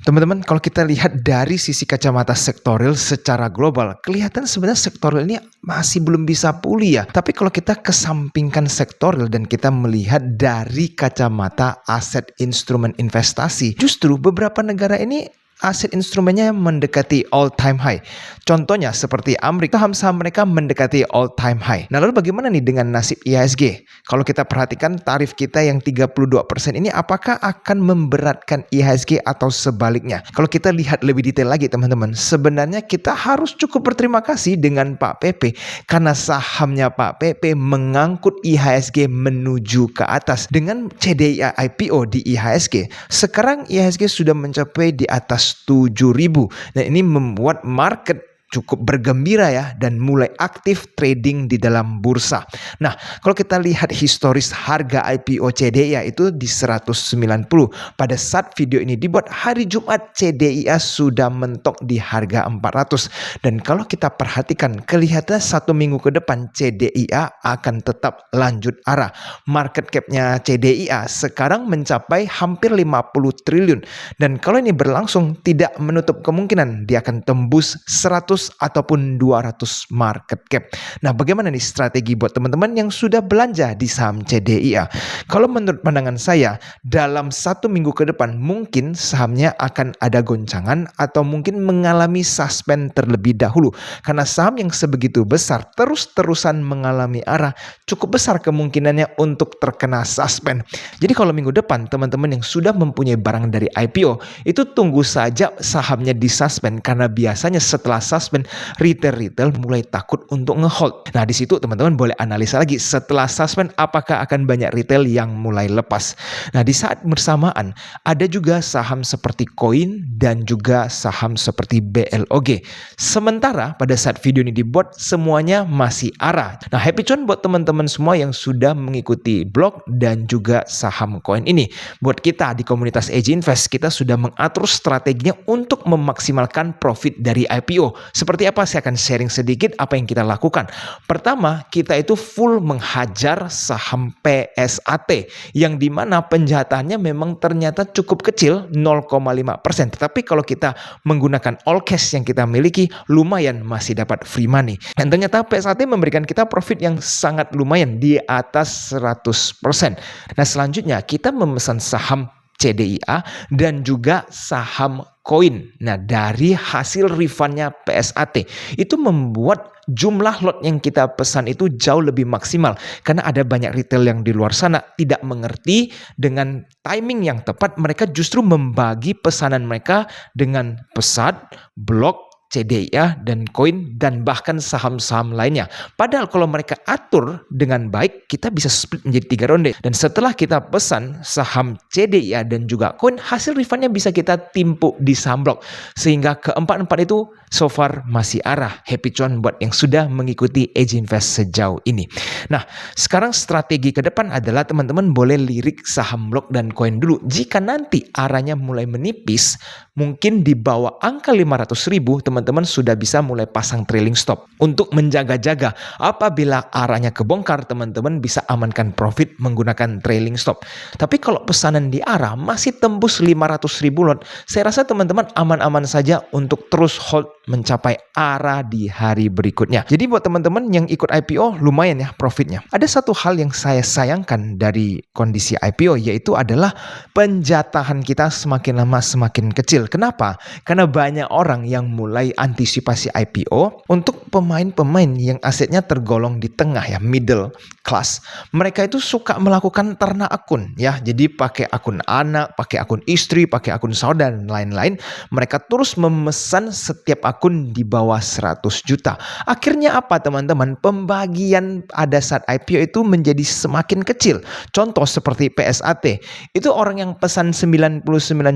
Teman-teman, kalau kita lihat dari sisi kacamata sektorial secara global, kelihatan sebenarnya sektorial ini masih belum bisa pulih ya. Tapi kalau kita kesampingkan sektorial dan kita melihat dari kacamata aset instrumen investasi, justru beberapa negara ini aset instrumennya mendekati all time high. Contohnya seperti Amerika, saham-saham mereka mendekati all time high. Nah, lalu bagaimana nih dengan nasib IHSG? Kalau kita perhatikan tarif kita yang 32% ini apakah akan memberatkan IHSG atau sebaliknya? Kalau kita lihat lebih detail lagi teman-teman, sebenarnya kita harus cukup berterima kasih dengan Pak PP karena sahamnya Pak PP mengangkut IHSG menuju ke atas. Dengan CDI IPO di IHSG, sekarang IHSG sudah mencapai di atas 7.000. Nah, ini membuat market cukup bergembira ya dan mulai aktif trading di dalam bursa. Nah, kalau kita lihat historis harga IPO CDIA itu di 190. Pada saat video ini dibuat hari Jumat, CDIA sudah mentok di harga 400. Dan kalau kita perhatikan, kelihatan 1 minggu ke depan CDIA akan tetap lanjut arah. Market cap-nya CDIA sekarang mencapai hampir 50 triliun. Dan kalau ini berlangsung, tidak menutup kemungkinan dia akan tembus 100 ataupun 200 market cap. Nah, bagaimana nih strategi buat teman-teman yang sudah belanja di saham CDIA? Kalau menurut pandangan saya, dalam 1 minggu ke depan mungkin sahamnya akan ada goncangan atau mungkin mengalami suspend terlebih dahulu. Karena saham yang sebegitu besar terus-terusan mengalami arah, cukup besar kemungkinannya untuk terkena suspend. Jadi kalau minggu depan teman-teman yang sudah mempunyai barang dari IPO, itu tunggu saja sahamnya disuspend karena biasanya setelah suspend retail mulai takut untuk ngehold. Nah, di situ teman-teman boleh analisa lagi setelah suspend apakah akan banyak retail yang mulai lepas. Nah, di saat bersamaan ada juga saham seperti Koin dan juga saham seperti BLOG. Sementara pada saat video ini dibuat semuanya masih arah. Nah, happy cuan buat teman-teman semua yang sudah mengikuti blog dan juga saham Koin ini. Buat kita di komunitas Edge Invest, kita sudah mengatur strateginya untuk memaksimalkan profit dari IPO. Seperti apa? Saya akan sharing sedikit apa yang kita lakukan. Pertama, kita itu full menghajar saham PSAT yang dimana penjahatannya memang ternyata cukup kecil 0,5%. Tetapi kalau kita menggunakan all cash yang kita miliki, lumayan masih dapat free money. Dan ternyata PSAT memberikan kita profit yang sangat lumayan di atas 100%. Nah, selanjutnya kita memesan saham CDIA dan juga saham Koin. Nah, dari hasil refundnya PSAT itu membuat jumlah lot yang kita pesan itu jauh lebih maksimal karena ada banyak retail yang di luar sana tidak mengerti dengan timing yang tepat. Mereka justru membagi pesanan mereka dengan pesat, blok, CDIA dan Koin dan bahkan saham-saham lainnya. Padahal kalau mereka atur dengan baik, kita bisa split menjadi 3 ronde. Dan setelah kita pesan saham CDIA dan juga Koin, hasil refundnya bisa kita timpuk di saham blok. Sehingga keempat-empat itu so far masih arah. Happy cuan buat yang sudah mengikuti Edge Invest sejauh ini. Nah, sekarang strategi ke depan adalah teman-teman boleh lirik saham blok dan Koin dulu. Jika nanti arahnya mulai menipis, mungkin di bawah angka 500.000, teman-teman sudah bisa mulai pasang trailing stop untuk menjaga-jaga. Apabila arahnya kebongkar, teman-teman bisa amankan profit menggunakan trailing stop. Tapi kalau pesanan di arah masih tembus 500.000 lot, saya rasa teman-teman aman-aman saja untuk terus hold mencapai arah di hari berikutnya. Jadi buat teman-teman yang ikut IPO lumayan ya profitnya. Ada satu hal yang saya sayangkan dari kondisi IPO yaitu adalah penjatahan kita semakin lama semakin kecil. Kenapa? Karena banyak orang yang mulai antisipasi IPO untuk pemain-pemain yang asetnya tergolong di tengah ya, middle class. Mereka itu suka melakukan ternak akun ya. Jadi pakai akun anak, pakai akun istri, pakai akun saudara dan lain-lain. Mereka terus memesan setiap akun di bawah 100 juta. Akhirnya apa teman-teman? Pembagian pada saat IPO itu menjadi semakin kecil. Contoh seperti PSAT. Itu orang yang pesan 99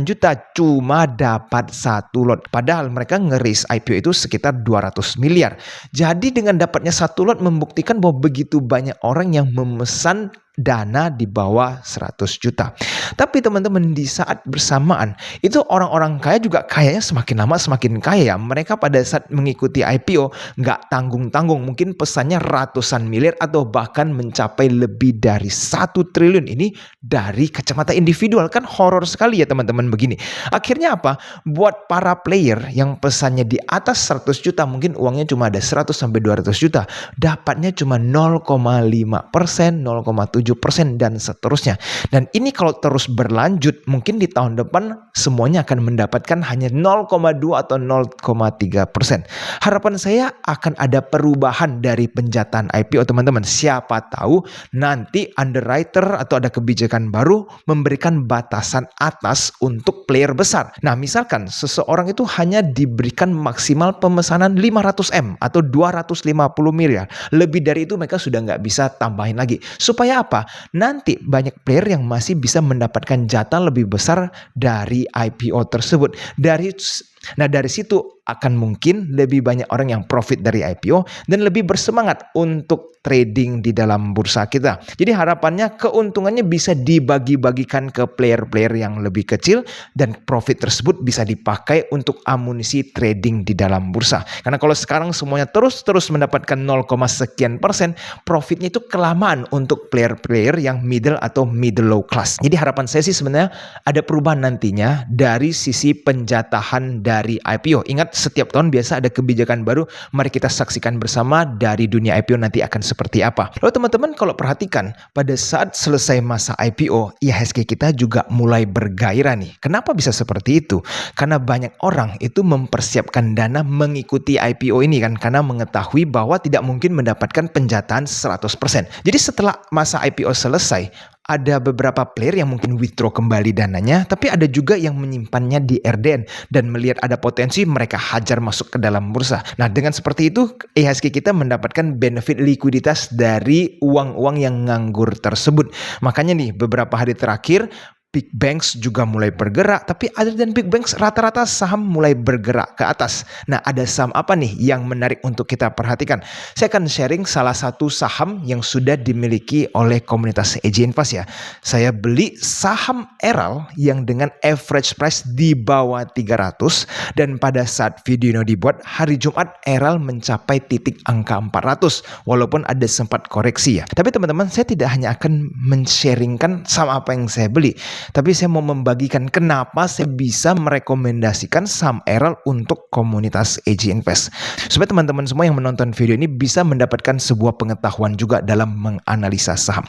juta cuma dapat 1 lot. Padahal mereka ngeris IPO itu sekitar 200 miliar. Jadi dengan dapatnya 1 lot membuktikan bahwa begitu banyak orang yang memesan dana di bawah 100 juta. Tapi teman-teman, di saat bersamaan itu orang-orang kaya juga kayaknya semakin lama semakin kaya ya. Mereka pada saat mengikuti IPO nggak tanggung-tanggung, mungkin pesannya ratusan miliar atau bahkan mencapai lebih dari 1 triliun. Ini dari kacamata individual, kan horor sekali ya teman-teman begini. Akhirnya apa? Buat para player yang pesannya di atas 100 juta, mungkin uangnya cuma ada 100 sampai 200 juta, dapatnya cuma 0,5%, 0,7% dan seterusnya. Dan ini kalau terus berlanjut, mungkin di tahun depan semuanya akan mendapatkan hanya 0,2 atau 0,3%. Harapan saya akan ada perubahan dari penjataan IPO teman-teman. Siapa tahu nanti underwriter atau ada kebijakan baru memberikan batasan atas untuk player besar. Nah, misalkan seseorang itu hanya diberikan maksimal pemesanan 500M atau 250 miliar. Lebih dari itu mereka sudah nggak bisa tambahin lagi. Supaya apa? Nanti banyak player yang masih bisa mendapatkan jatah lebih besar dari IPO tersebut. Dari situ akan mungkin lebih banyak orang yang profit dari IPO dan lebih bersemangat untuk trading di dalam bursa kita. Jadi harapannya keuntungannya bisa dibagi-bagikan ke player-player yang lebih kecil dan profit tersebut bisa dipakai untuk amunisi trading di dalam bursa. Karena kalau sekarang semuanya terus mendapatkan 0, sekian persen, profitnya itu kelamaan untuk player-player yang middle atau middle low class. Jadi harapan saya sih sebenarnya ada perubahan nantinya dari sisi penjatahan dari IPO. Ingat, setiap tahun biasa ada kebijakan baru. Mari kita saksikan bersama dari dunia IPO nanti akan seperti apa. Lalu teman-teman kalau perhatikan, pada saat selesai masa IPO, IHSG kita juga mulai bergairah nih. Kenapa bisa seperti itu? Karena banyak orang itu mempersiapkan dana mengikuti IPO ini kan, karena mengetahui bahwa tidak mungkin mendapatkan penjataan 100%. Jadi setelah masa IPO selesai, ada beberapa player yang mungkin withdraw kembali dananya, tapi ada juga yang menyimpannya di RDN dan melihat ada potensi mereka hajar masuk ke dalam bursa. Nah, dengan seperti itu IHSG kita mendapatkan benefit likuiditas dari uang-uang yang nganggur tersebut. Makanya nih beberapa hari terakhir big banks juga mulai bergerak, tapi other than big banks rata-rata saham mulai bergerak ke atas. Nah, ada saham apa nih yang menarik untuk kita perhatikan? Saya akan sharing salah satu saham yang sudah dimiliki oleh komunitas EJ Invest ya. Saya beli saham Eral yang dengan average price di bawah 300 dan pada saat video ini dibuat hari Jumat Eral mencapai titik angka 400 walaupun ada sempat koreksi ya. Tapi teman-teman, saya tidak hanya akan men-sharingkan saham apa yang saya beli, tapi saya mau membagikan kenapa saya bisa merekomendasikan saham Eral untuk komunitas EJ Invest. Supaya teman-teman semua yang menonton video ini bisa mendapatkan sebuah pengetahuan juga dalam menganalisa saham.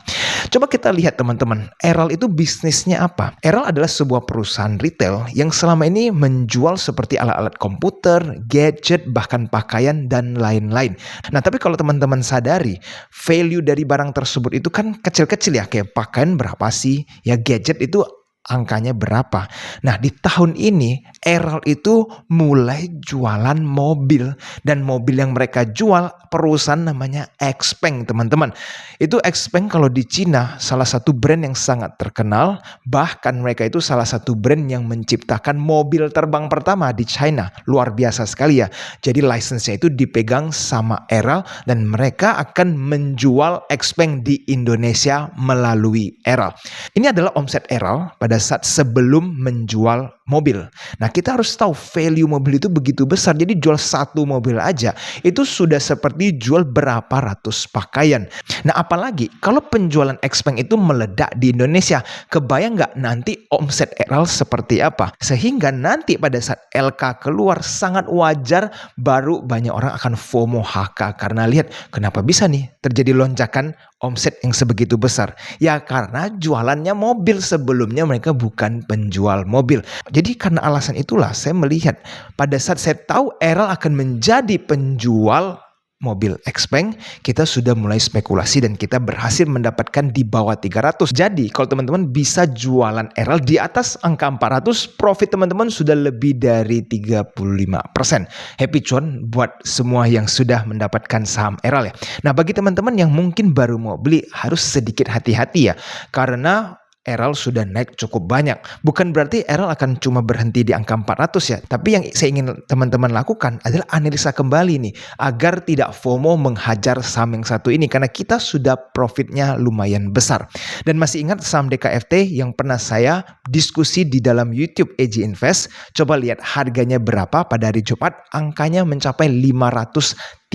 Coba kita lihat teman-teman, Eral itu bisnisnya apa? Eral adalah sebuah perusahaan retail yang selama ini menjual seperti alat-alat komputer, gadget, bahkan pakaian dan lain-lain. Nah, tapi kalau teman-teman sadari, value dari barang tersebut itu kan kecil-kecil ya, kayak pakaian berapa sih? Ya gadget itu angkanya berapa. Nah, di tahun ini Eral itu mulai jualan mobil, dan mobil yang mereka jual perusahaan namanya XPeng teman-teman. Itu XPeng kalau di Cina salah satu brand yang sangat terkenal, bahkan mereka itu salah satu brand yang menciptakan mobil terbang pertama di China. Luar biasa sekali ya. Jadi license-nya itu dipegang sama Eral dan mereka akan menjual XPeng di Indonesia melalui Eral. Ini adalah omset Eral pada saat sebelum menjual mobil. Nah, kita harus tahu value mobil itu begitu besar. Jadi jual satu mobil aja itu sudah seperti jual berapa ratus pakaian. Nah, apalagi kalau penjualan XPeng itu meledak di Indonesia, kebayang nggak nanti omset Eral seperti apa? Sehingga nanti pada saat LK keluar sangat wajar baru banyak orang akan FOMO HK karena lihat kenapa bisa nih terjadi lonjakan omset yang sebegitu besar. Ya karena jualannya mobil, sebelumnya mereka bukan penjual mobil. Jadi karena alasan itulah saya melihat pada saat saya tahu Eral akan menjadi penjual mobil XPeng, kita sudah mulai spekulasi dan kita berhasil mendapatkan di bawah 300. Jadi kalau teman-teman bisa jualan Eral di atas angka 400, profit teman-teman sudah lebih dari 35%. Happy cuan buat semua yang sudah mendapatkan saham Eral ya. Nah, bagi teman-teman yang mungkin baru mau beli harus sedikit hati-hati ya, karena Errol sudah naik cukup banyak. Bukan berarti Errol akan cuma berhenti di angka 400 ya. Tapi yang saya ingin teman-teman lakukan adalah analisa kembali nih. Agar tidak FOMO menghajar saham yang satu ini. Karena kita sudah profitnya lumayan besar. Dan masih ingat saham DKFT yang pernah saya diskusi di dalam YouTube EJ Invest. Coba lihat harganya berapa pada hari Jumat. Angkanya mencapai Rp530.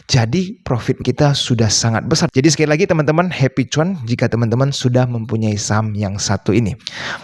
Jadi profit kita sudah sangat besar. Jadi sekali lagi teman-teman, happy cuan jika teman-teman sudah mempunyai saham yang satu ini.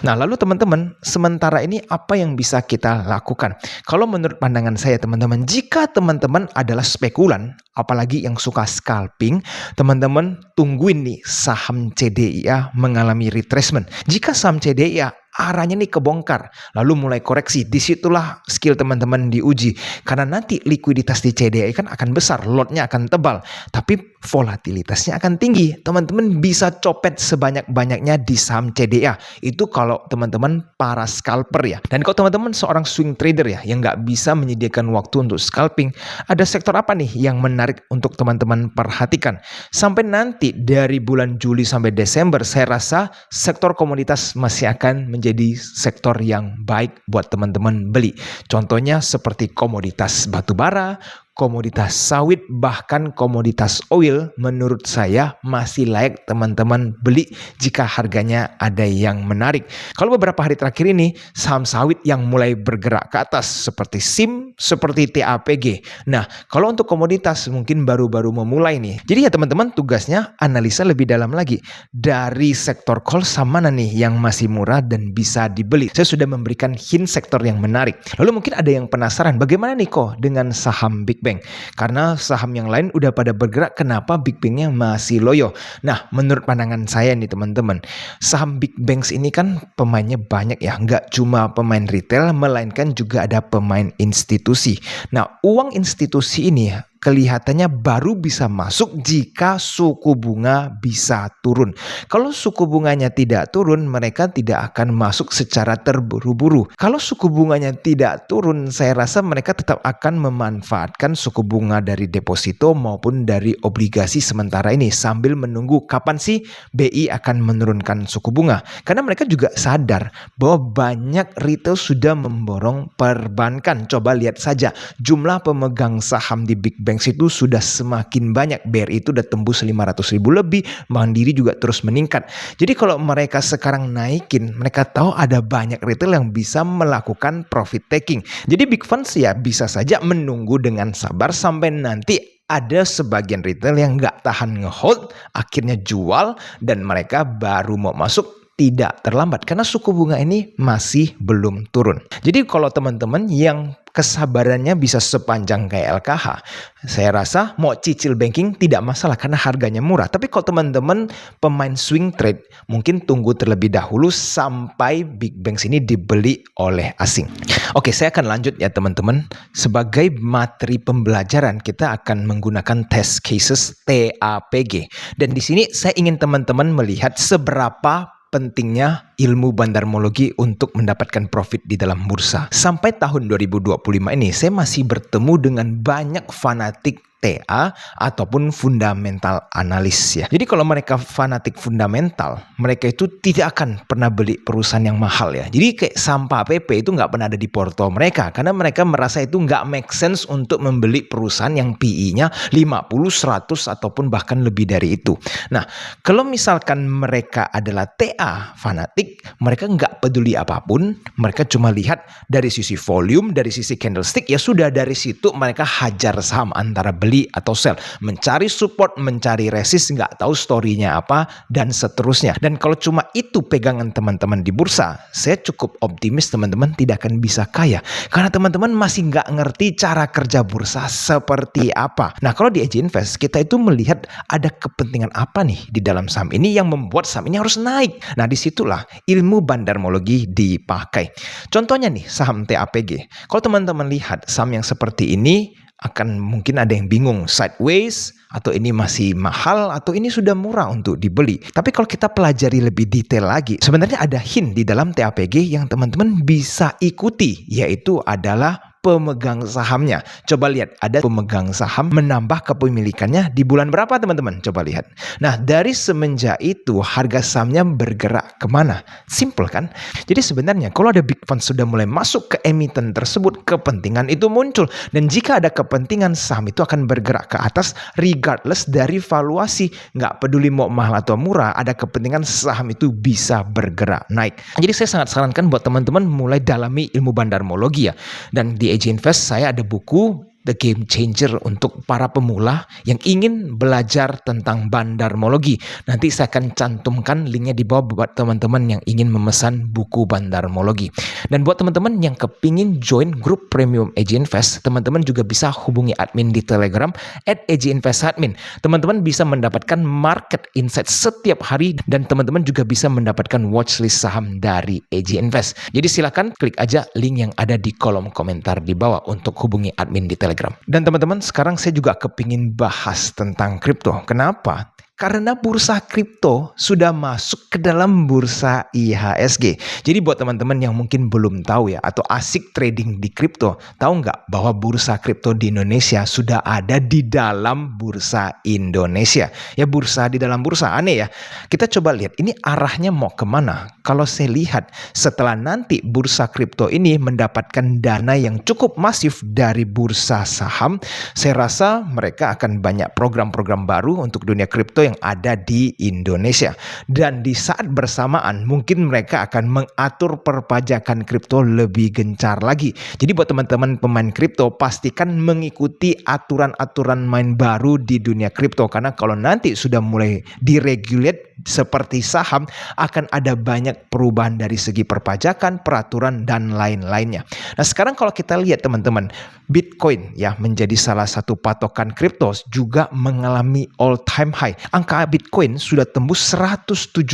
Nah lalu teman-teman, sementara ini apa yang bisa kita lakukan? Kalau menurut pandangan saya teman-teman, jika teman-teman adalah spekulan, apalagi yang suka scalping, teman-teman tungguin nih saham CDIA mengalami retracement. Jika saham CDIA arahnya nih kebongkar, lalu mulai koreksi, disitulah skill teman-teman diuji. Karena nanti likuiditas di CDI kan akan besar, lotnya akan tebal, tapi volatilitasnya akan tinggi. Teman-teman bisa copet sebanyak-banyaknya di saham CDA. Itu kalau teman-teman para scalper ya. Dan kalau teman-teman seorang swing trader ya, yang nggak bisa menyediakan waktu untuk scalping, ada sektor apa nih yang menarik untuk teman-teman perhatikan? Sampai nanti dari bulan Juli sampai Desember, saya rasa sektor komoditas masih akan menjadi sektor yang baik buat teman-teman beli. Contohnya seperti komoditas batubara, komoditas sawit, bahkan komoditas oil menurut saya masih layak teman-teman beli jika harganya ada yang menarik. Kalau beberapa hari terakhir ini saham sawit yang mulai bergerak ke atas seperti SIM, seperti TAPG. Nah, kalau untuk komoditas mungkin baru-baru memulai nih. Jadi ya teman-teman tugasnya analisa lebih dalam lagi. Dari sektor coal saham mana nih yang masih murah dan bisa dibeli. Saya sudah memberikan hint sektor yang menarik. Lalu mungkin ada yang penasaran bagaimana nih kok dengan saham Big Bank? Karena saham yang lain udah pada bergerak, kenapa Big Bank-nya masih loyo? Nah, menurut pandangan saya nih teman-teman, saham Big Banks ini kan pemainnya banyak ya, nggak cuma pemain retail, melainkan juga ada pemain institusi. Nah, uang institusi ini kelihatannya baru bisa masuk jika suku bunga bisa turun. Kalau suku bunganya tidak turun, mereka tidak akan masuk secara terburu-buru. Kalau suku bunganya tidak turun, saya rasa mereka tetap akan memanfaatkan suku bunga dari deposito maupun dari obligasi sementara ini sambil menunggu kapan sih BI akan menurunkan suku bunga. Karena mereka juga sadar bahwa banyak retail sudah memborong perbankan. Coba lihat saja jumlah pemegang saham di Big Bank itu sudah semakin banyak. BRI itu udah tembus 500.000 lebih, Mandiri juga terus meningkat. Jadi kalau mereka sekarang naikin, mereka tahu ada banyak retail yang bisa melakukan profit taking. Jadi big funds ya bisa saja menunggu dengan sabar sampai nanti ada sebagian retail yang nggak tahan ngehold, akhirnya jual dan mereka baru mau masuk. Tidak terlambat karena suku bunga ini masih belum turun. Jadi kalau teman-teman yang kesabarannya bisa sepanjang kayak LKH, saya rasa mau cicil banking tidak masalah karena harganya murah. Tapi kalau teman-teman pemain swing trade, mungkin tunggu terlebih dahulu sampai Big Banks ini dibeli oleh asing. Oke, saya akan lanjut ya teman-teman. Sebagai materi pembelajaran kita akan menggunakan test cases TAPG. Dan di sini saya ingin teman-teman melihat seberapa pentingnya ilmu bandarmologi untuk mendapatkan profit di dalam bursa. Sampai tahun 2025 ini saya masih bertemu dengan banyak fanatik TA ataupun fundamental analis ya. Jadi kalau mereka fanatik fundamental, mereka itu tidak akan pernah beli perusahaan yang mahal ya. Jadi kayak sampah PP itu nggak pernah ada di porto mereka karena mereka merasa itu nggak make sense untuk membeli perusahaan yang PE-nya 50, 100 ataupun bahkan lebih dari itu. Nah, kalau misalkan mereka adalah TA fanatik, mereka nggak peduli apapun, mereka cuma lihat dari sisi volume, dari sisi candlestick, ya sudah dari situ mereka hajar saham antara beli atau sell, mencari support, mencari resist, nggak tahu story-nya apa dan seterusnya. Dan kalau cuma itu pegangan teman-teman di bursa, saya cukup optimis teman-teman tidak akan bisa kaya karena teman-teman masih nggak ngerti cara kerja bursa seperti apa. Nah, kalau di EJ Invest kita itu melihat ada kepentingan apa nih di dalam saham ini yang membuat saham ini harus naik. Nah, disitulah ilmu bandarmologi dipakai. Contohnya nih saham TAPG. Kalau teman-teman lihat saham yang seperti ini akan mungkin ada yang bingung, sideways atau ini masih mahal atau ini sudah murah untuk dibeli. Tapi kalau kita pelajari lebih detail lagi, sebenarnya ada hint di dalam TAPG yang teman-teman bisa ikuti, yaitu adalah pemegang sahamnya. Coba lihat, ada pemegang saham menambah kepemilikannya di bulan berapa teman-teman? Coba lihat. Nah, dari semenjak itu harga sahamnya bergerak kemana? Simple kan? Jadi sebenarnya kalau ada big fund sudah mulai masuk ke emiten tersebut, kepentingan itu muncul. Dan jika ada kepentingan, saham itu akan bergerak ke atas regardless dari valuasi. Nggak peduli mau mahal atau murah, ada kepentingan saham itu bisa bergerak naik. Jadi saya sangat sarankan buat teman-teman mulai dalami ilmu bandarmologi ya. Dan di AJ Invest saya ada buku The Game Changer untuk para pemula yang ingin belajar tentang bandarmologi. Nanti saya akan cantumkan linknya di bawah buat teman-teman yang ingin memesan buku bandarmologi. Dan buat teman-teman yang kepingin join grup premium AJ Invest, teman-teman juga bisa hubungi admin di Telegram @AJInvestAdmin. Teman-teman bisa mendapatkan market insight setiap hari dan teman-teman juga bisa mendapatkan watchlist saham dari AJ Invest. Jadi silakan klik aja link yang ada di kolom komentar di bawah untuk hubungi admin di Telegram. Dan teman-teman, sekarang saya juga kepingin bahas tentang kripto. Kenapa? Karena bursa kripto sudah masuk ke dalam bursa IHSG. Jadi buat teman-teman yang mungkin belum tahu ya, atau asik trading di kripto, tahu nggak bahwa bursa kripto di Indonesia sudah ada di dalam bursa Indonesia. Ya, bursa di dalam bursa, aneh ya. Kita coba lihat, ini arahnya mau kemana? Kalau saya lihat, setelah nanti bursa kripto ini mendapatkan dana yang cukup masif dari bursa saham, saya rasa mereka akan banyak program-program baru untuk dunia kripto yang ada di Indonesia. Dan di saat bersamaan mungkin mereka akan mengatur perpajakan kripto lebih gencar lagi. Jadi buat teman-teman pemain kripto, pastikan mengikuti aturan-aturan main baru di dunia kripto. Karena kalau nanti sudah mulai diregulate seperti saham, akan ada banyak perubahan dari segi perpajakan, peraturan, dan lain-lainnya. Nah, sekarang kalau kita lihat teman-teman, Bitcoin ya menjadi salah satu patokan kripto juga mengalami all time high. Angka Bitcoin sudah tembus $117.000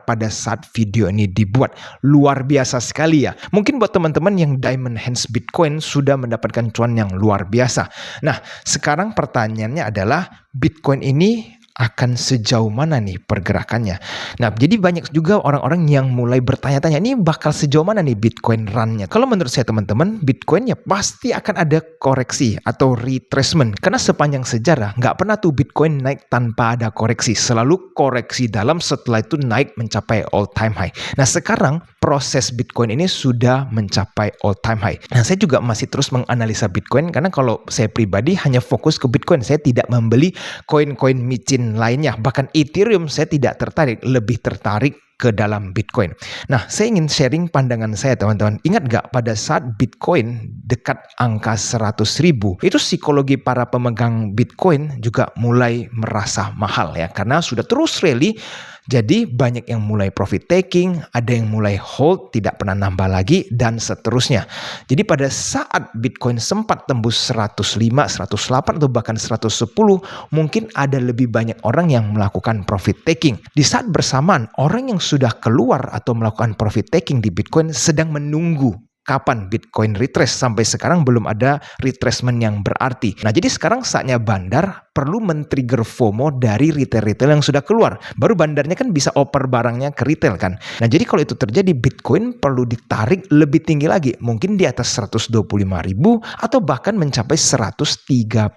pada saat video ini dibuat. Luar biasa sekali ya. Mungkin buat teman-teman yang diamond hands Bitcoin sudah mendapatkan cuan yang luar biasa. Nah, sekarang pertanyaannya adalah Bitcoin ini akan sejauh mana nih pergerakannya. Nah, jadi banyak juga orang-orang yang mulai bertanya-tanya, ini bakal sejauh mana nih Bitcoin run-nya. Kalau menurut saya teman-teman, Bitcoin ya pasti akan ada koreksi atau retracement. Karena sepanjang sejarah, nggak pernah tuh Bitcoin naik tanpa ada koreksi. Selalu koreksi dalam, setelah itu naik mencapai all time high. Nah, sekarang proses Bitcoin ini sudah mencapai all time high. Nah, saya juga masih terus menganalisa Bitcoin, karena kalau saya pribadi hanya fokus ke Bitcoin. Saya tidak membeli koin-koin micin lainnya. Bahkan Ethereum saya tidak tertarik, lebih tertarik ke dalam Bitcoin. Nah, saya ingin sharing pandangan saya teman-teman. Ingat gak pada saat Bitcoin dekat angka 100.000, itu psikologi para pemegang Bitcoin juga mulai merasa mahal ya. Karena sudah terus rally, jadi banyak yang mulai profit taking, ada yang mulai hold, tidak pernah nambah lagi, dan seterusnya. Jadi pada saat Bitcoin sempat tembus 105, 108, atau bahkan 110, mungkin ada lebih banyak orang yang melakukan profit taking. Di saat bersamaan, orang yang sudah keluar atau melakukan profit taking di Bitcoin sedang menunggu kapan Bitcoin retrace. Sampai sekarang belum ada retracement yang berarti. Nah, jadi sekarang saatnya bandar perlu men-trigger FOMO dari retail-retail yang sudah keluar. Baru bandarnya kan bisa oper barangnya ke retail kan. Nah, jadi kalau itu terjadi, Bitcoin perlu ditarik lebih tinggi lagi. Mungkin di atas 125.000 atau bahkan mencapai 130.000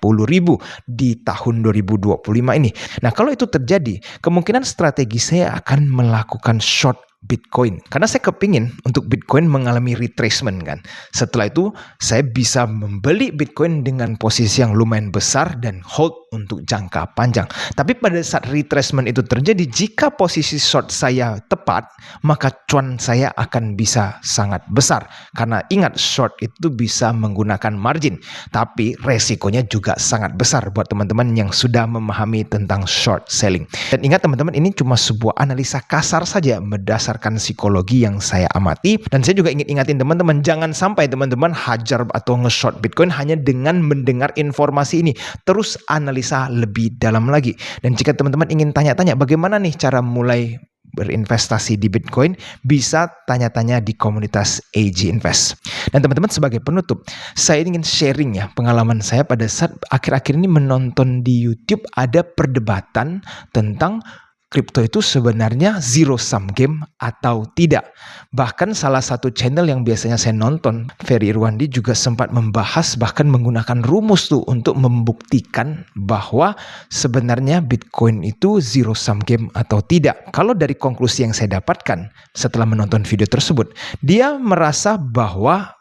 di tahun 2025 ini. Nah, kalau itu terjadi, kemungkinan strategi saya akan melakukan short Bitcoin. Karena saya kepingin untuk Bitcoin mengalami retracement kan. Setelah itu saya bisa membeli Bitcoin dengan posisi yang lumayan besar dan hold untuk jangka panjang. Tapi pada saat retracement itu terjadi, jika posisi short saya tepat, maka cuan saya akan bisa sangat besar. Karena ingat, short itu bisa menggunakan margin, tapi resikonya juga sangat besar buat teman-teman yang sudah memahami tentang short selling. Dan ingat teman-teman, ini cuma sebuah analisa kasar saja berdasarkan psikologi yang saya amati. Dan saya juga ingin ingatin teman-teman, jangan sampai teman-teman hajar atau nge-short Bitcoin hanya dengan mendengar informasi ini. Terus analisa lebih dalam lagi. Dan jika teman-teman ingin tanya-tanya bagaimana nih cara mulai berinvestasi di Bitcoin, bisa tanya-tanya di komunitas AJ Invest. Dan teman-teman, sebagai penutup, saya ingin sharing ya pengalaman saya pada saat akhir-akhir ini menonton di YouTube ada perdebatan tentang kripto itu sebenarnya zero sum game atau tidak. Bahkan salah satu channel yang biasanya saya nonton, Ferry Irwandi, juga sempat membahas bahkan menggunakan rumus tuh untuk membuktikan bahwa sebenarnya Bitcoin itu zero sum game atau tidak. Kalau dari konklusi yang saya dapatkan setelah menonton video tersebut, dia merasa bahwa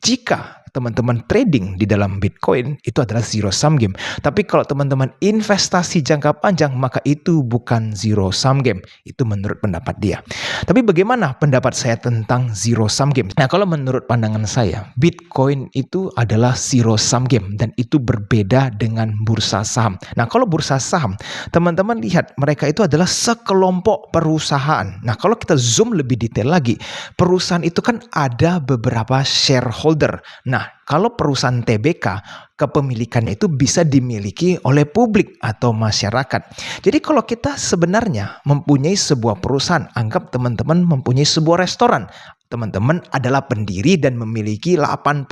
jika teman-teman trading di dalam Bitcoin itu adalah zero sum game. Tapi kalau teman-teman investasi jangka panjang, maka itu bukan zero sum game. Itu menurut pendapat dia. Tapi bagaimana pendapat saya tentang zero sum game? Nah, kalau menurut pandangan saya, Bitcoin itu adalah zero sum game dan itu berbeda dengan bursa saham. Nah, kalau bursa saham, teman-teman lihat mereka itu adalah sekelompok perusahaan. Nah, kalau kita zoom lebih detail lagi, perusahaan itu kan ada beberapa shareholder. Nah, kalau perusahaan TBK, kepemilikannya itu bisa dimiliki oleh publik atau masyarakat. Jadi kalau kita sebenarnya mempunyai sebuah perusahaan, anggap teman-teman mempunyai sebuah restoran. Teman-teman adalah pendiri dan memiliki 80%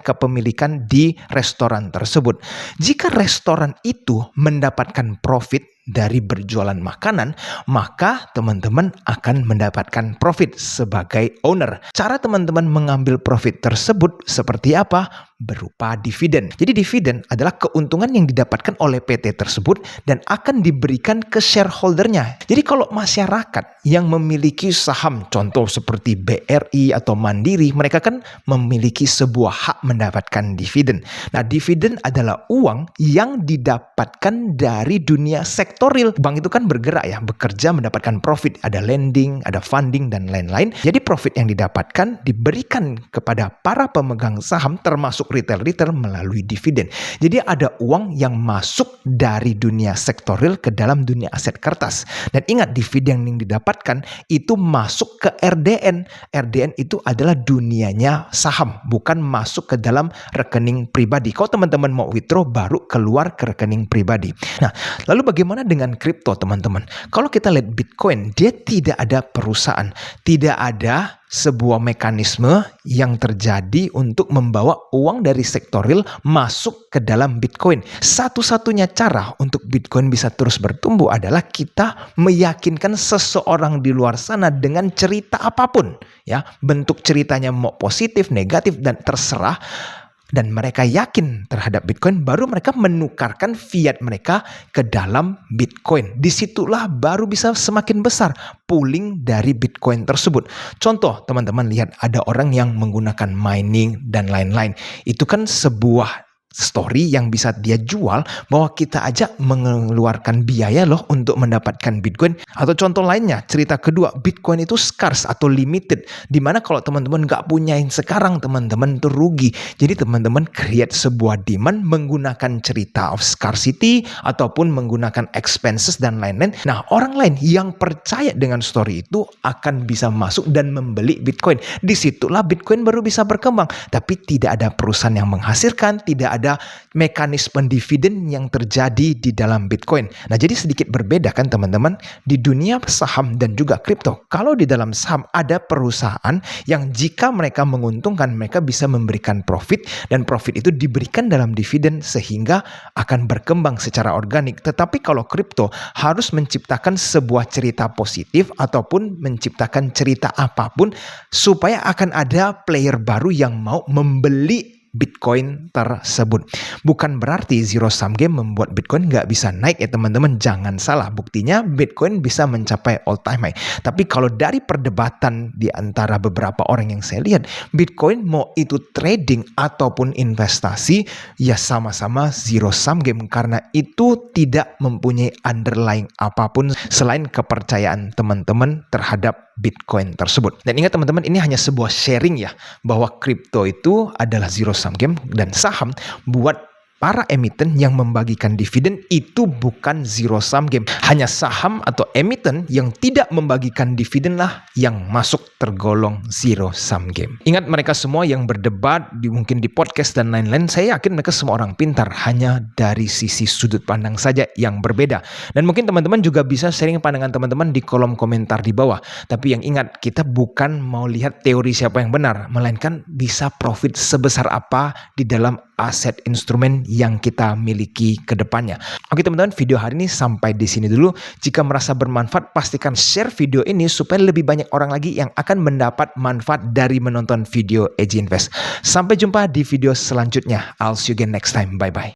kepemilikan di restoran tersebut. Jika restoran itu mendapatkan profit dari berjualan makanan, maka teman-teman akan mendapatkan profit sebagai owner. Cara teman-teman mengambil profit tersebut seperti apa? Berupa dividen. Jadi dividen adalah keuntungan yang didapatkan oleh PT tersebut dan akan diberikan ke shareholdernya. Jadi kalau masyarakat yang memiliki saham, contoh seperti BRI atau Mandiri, mereka kan memiliki sebuah hak mendapatkan dividen. Nah, dividen adalah uang yang didapatkan dari dunia sektoril. Bank itu kan bergerak ya, bekerja mendapatkan profit. Ada lending, ada funding, dan lain-lain. Jadi profit yang didapatkan diberikan kepada para pemegang saham termasuk retail melalui dividen. Jadi ada uang yang masuk dari dunia sektoril ke dalam dunia aset kertas. Dan ingat, dividen yang didapatkan itu masuk ke RDN. RDN itu adalah dunianya saham, bukan masuk ke dalam rekening pribadi. Kalau teman-teman mau withdraw, baru keluar ke rekening pribadi. Nah, lalu bagaimana dengan kripto, teman-teman? Kalau kita lihat Bitcoin, dia tidak ada perusahaan, tidak ada sebuah mekanisme yang terjadi untuk membawa uang dari sektoril masuk ke dalam Bitcoin. Satu-satunya cara untuk Bitcoin bisa terus bertumbuh adalah kita meyakinkan seseorang di luar sana dengan cerita apapun, ya, bentuk ceritanya mau positif, negatif, dan terserah. Dan mereka yakin terhadap Bitcoin, baru mereka menukarkan fiat mereka ke dalam Bitcoin. Disitulah baru bisa semakin besar pooling dari Bitcoin tersebut. Contoh, teman-teman lihat ada orang yang menggunakan mining dan lain-lain. Itu kan sebuah story yang bisa dia jual bahwa kita aja mengeluarkan biaya loh untuk mendapatkan Bitcoin. Atau contoh lainnya, cerita kedua, Bitcoin itu scarce atau limited, dimana kalau teman-teman nggak punyain sekarang, teman-teman tuh rugi. Jadi teman-teman create sebuah demand menggunakan cerita of scarcity ataupun menggunakan expenses dan lain-lain. Nah, orang lain yang percaya dengan story itu akan bisa masuk dan membeli Bitcoin. Disitulah Bitcoin baru bisa berkembang. Tapi tidak ada perusahaan yang menghasilkan, tidak ada mekanisme dividen yang terjadi di dalam Bitcoin. Nah, jadi sedikit berbeda kan teman-teman di dunia saham dan juga kripto. Kalau di dalam saham ada perusahaan yang jika mereka menguntungkan, mereka bisa memberikan profit dan profit itu diberikan dalam dividen sehingga akan berkembang secara organik. Tetapi kalau kripto harus menciptakan sebuah cerita positif ataupun menciptakan cerita apapun supaya akan ada player baru yang mau membeli Bitcoin tersebut. Bukan berarti zero sum game membuat Bitcoin nggak bisa naik ya teman-teman. Jangan salah, buktinya Bitcoin bisa mencapai all time high. Tapi kalau dari perdebatan di antara beberapa orang yang saya lihat, Bitcoin mau itu trading ataupun investasi, ya sama-sama zero sum game. Karena itu tidak mempunyai underlying apapun selain kepercayaan teman-teman terhadap Bitcoin tersebut. Dan ingat teman-teman, ini hanya sebuah sharing ya, bahwa kripto itu adalah zero sum game dan saham buat para emiten yang membagikan dividen itu bukan zero sum game. Hanya saham atau emiten yang tidak membagikan dividen lah yang masuk tergolong zero sum game. Ingat, mereka semua yang berdebat mungkin di podcast dan lain-lain, saya yakin mereka semua orang pintar, hanya dari sisi sudut pandang saja yang berbeda. Dan mungkin teman-teman juga bisa sharing pandangan teman-teman di kolom komentar di bawah. Tapi yang ingat, kita bukan mau lihat teori siapa yang benar, melainkan bisa profit sebesar apa di dalam aset instrumen yang kita miliki ke depannya. Oke teman-teman, video hari ini sampai di sini dulu. Jika merasa bermanfaat, pastikan share video ini supaya lebih banyak orang lagi yang akan mendapat manfaat dari menonton video Eji Invest. Sampai jumpa di video selanjutnya. I'll see you again next time. Bye-bye.